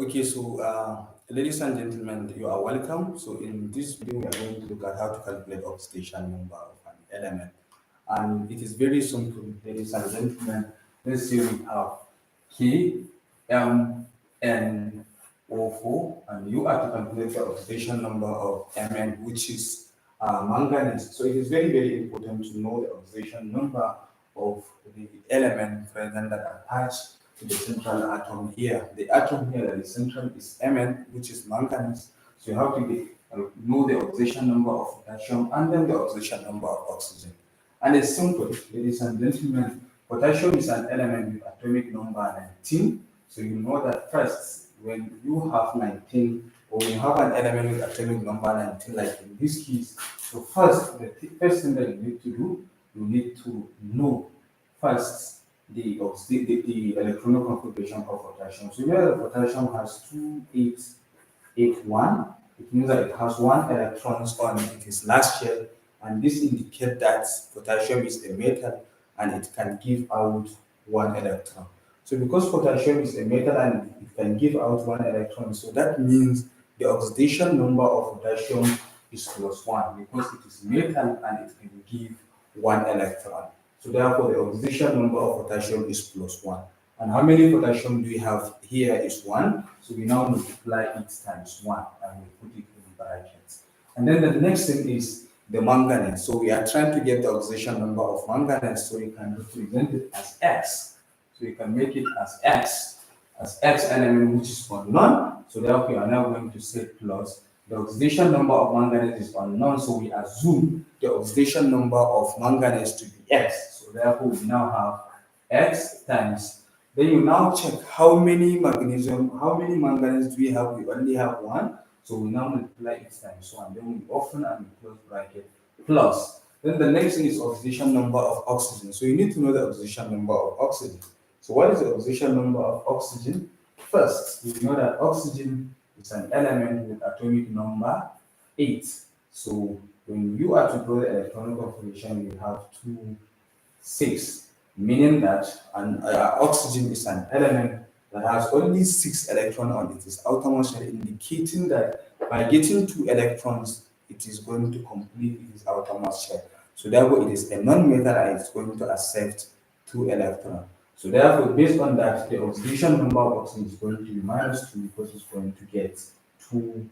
Okay, so ladies and gentlemen, you are welcome. So in this video, we are going to look at how to calculate oxidation number of an element. And it is very simple, ladies and gentlemen. Let's say we have K, M, N, O4, and you are to calculate the oxidation number of Mn, which is manganese. So it is very, very important to know the oxidation number of the element present that attached to the central atom here. The atom here that is central is Mn, which is manganese. So you have to know the oxidation number of potassium and then the oxidation number of oxygen. And it's simple, ladies and gentlemen. Potassium is an element with atomic number 19. So you know that first, when you have 19, or when you have an element with atomic number 19, like in this case, so first, first thing that you need to do, you need to know first the electronic configuration of potassium. So here the potassium has 2881. It means that it has one electron on its last shell, and this indicates that potassium is a metal and it can give out one electron. So because potassium is a metal and it can give out one electron, so that means the oxidation number of potassium is +1 because it is metal and it can give one electron. So therefore, the oxidation number of potassium is +1. And how many potassium do we have here is 1. So we now multiply it times 1 and we put it in brackets. And then the next thing is the manganese. So we are trying to get the oxidation number of manganese, so you can represent it as X. So you can make it as X element, which is unknown. So therefore, we are now going to say plus. The oxidation number of manganese is unknown, so we assume the oxidation number of manganese to be X. So therefore, we now have X times. Then you now check how many manganese do we have? We only have 1. So we now multiply it times 1. Then we open and we close bracket plus. Then the next thing is oxidation number of oxygen. So you need to know the oxidation number of oxygen. So what is the oxidation number of oxygen? First, we know that oxygen is an element with atomic number 8. So when you are to draw the electronic configuration, you have 2, 6, meaning that oxygen is an element that has only 6 electrons on its outermost shell, indicating that by getting 2 electrons, it is going to complete its outermost shell. So therefore, it is a non-metal and it's going to accept 2 electrons. So therefore, based on that, the oxidation number of oxygen is going to be -2 because it's going to get 2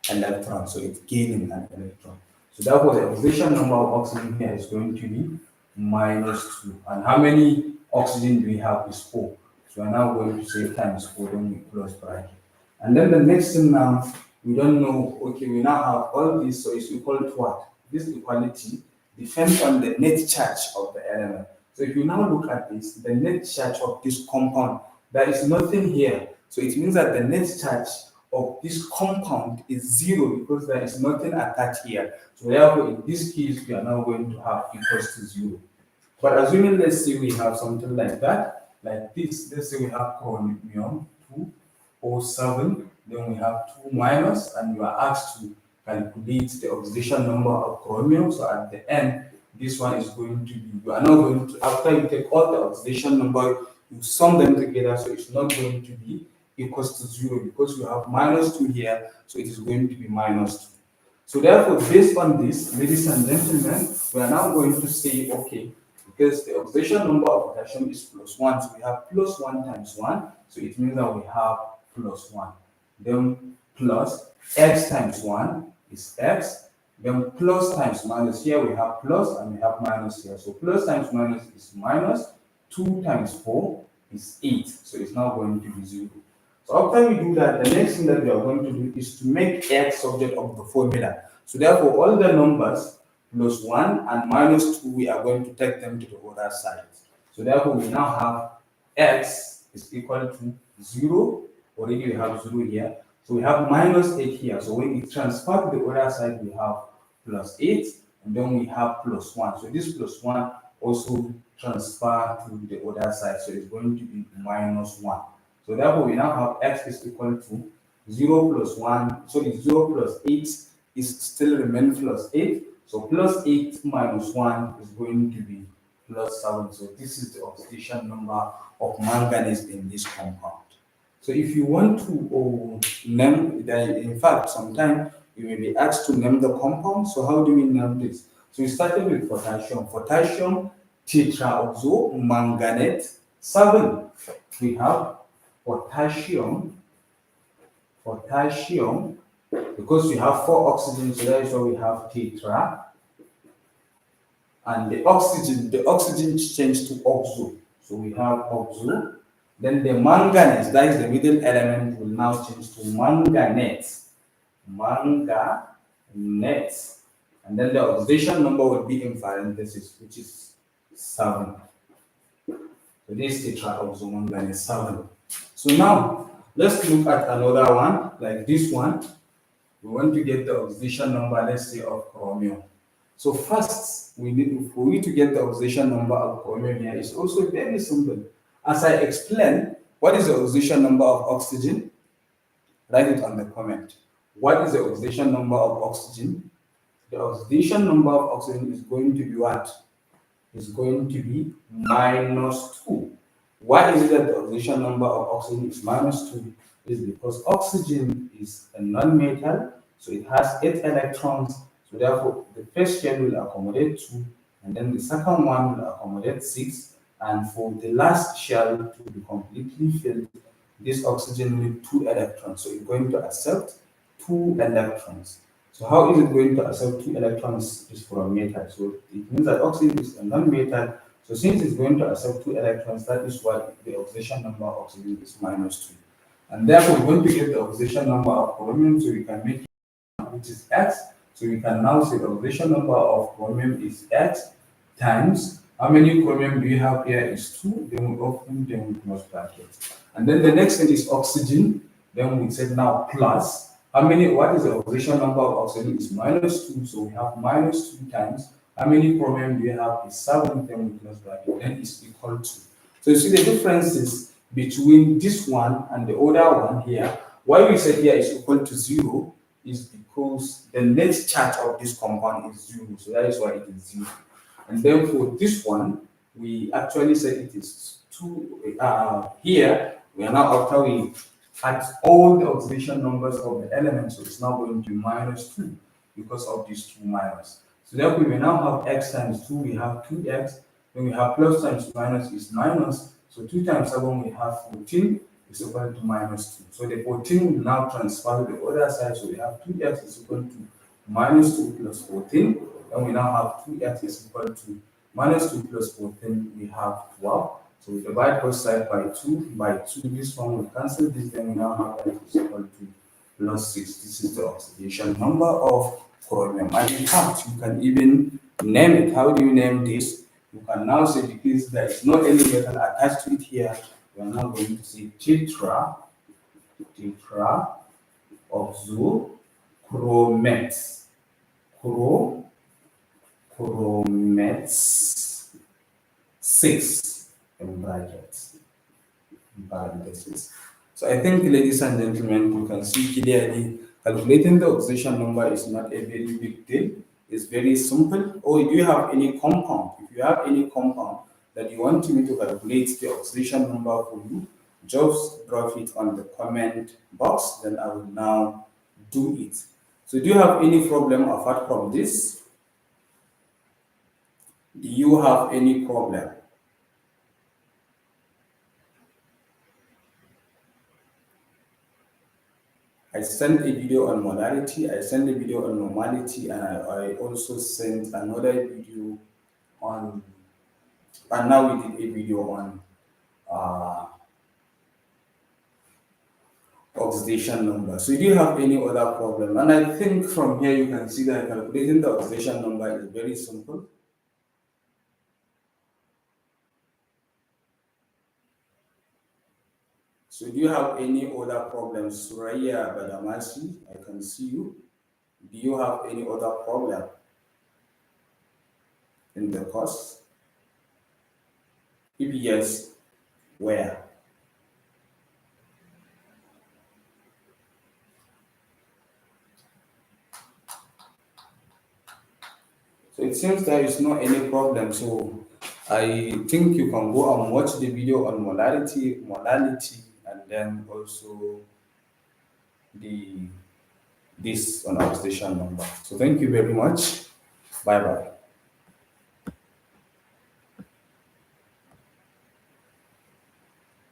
electrons. So it's gaining an electron. So therefore, the oxidation number of oxygen here is going to be -2. And how many oxygen do we have is 4. So we're now going to say times 4, then we close bracket. And then the next thing now, we don't know, okay, we now have all this, so it's equal to what? This equality depends on the net charge of the element. So if you now look at this, the net charge of this compound, there is nothing here. So it means that the net charge of this compound is 0 because there is nothing attached here. So therefore, in this case, we are now going to have equals to 0. But assuming, let's say we have something like that, like this, let's say we have chromium 207, then we have 2 minus, and you are asked to calculate the oxidation number of chromium. So at the end, this one is going to be, you are now going to, after you take all the oxidation number, you sum them together, so it's not going to be equals to 0 because you have -2 here, so it is going to be -2. So therefore, based on this, ladies and gentlemen, we are now going to say, okay, because the oxidation number of potassium is +1, so we have +1 times 1, so it means that we have +1. Then plus X times 1 is X, then plus times minus, here we have plus and we have minus here. So plus times minus is minus, 2 times 4 is 8. So it's now going to be 0. So after we do that, the next thing that we are going to do is to make X subject of the formula. So therefore, all the numbers +1 and -2, we are going to take them to the other side. So therefore, we now have X is equal to 0. Already we have 0 here. So we have -8 here. So when we transfer to the other side, we have +8, and then we have +1. So this +1 also transfer to the other side. So it's going to be -1. So therefore, we now have X is equal to 0 plus 1. Sorry, 0 plus 8 is still remain +8. So +8 minus 1 is going to be +7. So this is the oxidation number of manganese in this compound. So if you want to name, in fact, sometimes you may be asked to name the compound. So how do we name this? So we started with potassium. Potassium tetraoxomanganate 7. We have potassium, because we have 4 oxygens, so that is why we have tetra. And the oxygen changed to oxo. So we have oxo. Then the manganese, that is the middle element, will now change to manganate. Manganate. And then the oxidation number will be in parentheses, which is 7. So this tetraoxomanganate 7. So now let's look at another one, like this one. We want to get the oxidation number, let's say, of chromium. So first, for we to get the oxidation number of chromium here, is also very simple. As I explained, what is the oxidation number of oxygen? Write it on the comment. What is the oxidation number of oxygen? The oxidation number of oxygen is going to be what? Is going to be -2. Why is it that the oxidation number of oxygen is -2? Is because oxygen is a non-metal, so it has 8 electrons. So therefore, the first shell will accommodate 2, and then the second one will accommodate 6. And for the last shell to be completely filled, this oxygen needs 2 electrons. So it's going to accept 2 electrons. So how is it going to accept 2 electrons is from metal? So it means that oxygen is a non-metal. So since it's going to accept 2 electrons, that is why the oxidation number of oxygen is -2. And therefore, we're going to get the oxidation number of chromium, so we can make it, which is X. So we can now say the oxidation number of chromium is X times, how many chromium do you have here is 2, then we open, then we close bracket. And then the next thing is oxygen, then we said now plus, what is the oxidation number of oxygen is -2, so we have -2 times, how many chromium do you have is 7, then we close bracket, then it's equal to. So you see the differences between this one and the other one here. Why we said here is equal to 0 is because the net charge of this compound is 0, so that is why it is 0. And then for this one, we actually said it is 2. Here, we are now, after we add all the oxidation numbers of the elements, so it's now going to be -2 because of these 2 minus. So therefore, we now have x times 2, we have 2x, then we have plus times minus is minus. So 2 times 7, we have 14 is equal to -2. So the 14 will now transfer to the other side. So we have 2x is equal to -2 plus 14. Then we now have 2x is equal to -2 plus 14. We have 12. So we divide both sides by 2. This one will cancel this. Then we now have x is equal to +6. This is the oxidation number of chromium. And in fact, you can even name it. How do you name this? You can now say, because there is no any metal attached to it here, we are now going to say tetraoxochromate. Chromate 6 in brackets. So I think, ladies and gentlemen, you can see clearly calculating the oxidation number is not a very big deal. It's very simple. Or do you have any compound? If you have any compound that you want me to calculate the oxidation number for you, just drop it on the comment box, then I will now do it. So do you have any problem apart from this? Do you have any problem? I sent a video on molarity, I sent a video on normality, and I also sent another video on, and now we did a video on oxidation number. So do you have any other problem? And I think from here you can see that calculating the oxidation number is very simple. So do you have any other problems? Suraya Badamasi, I can see you. Do you have any other problem in the course? If yes, where? So it seems there is no any problem. So I think you can go and watch the video on molarity, and then also the this on oxidation number. So thank you very much. Bye bye.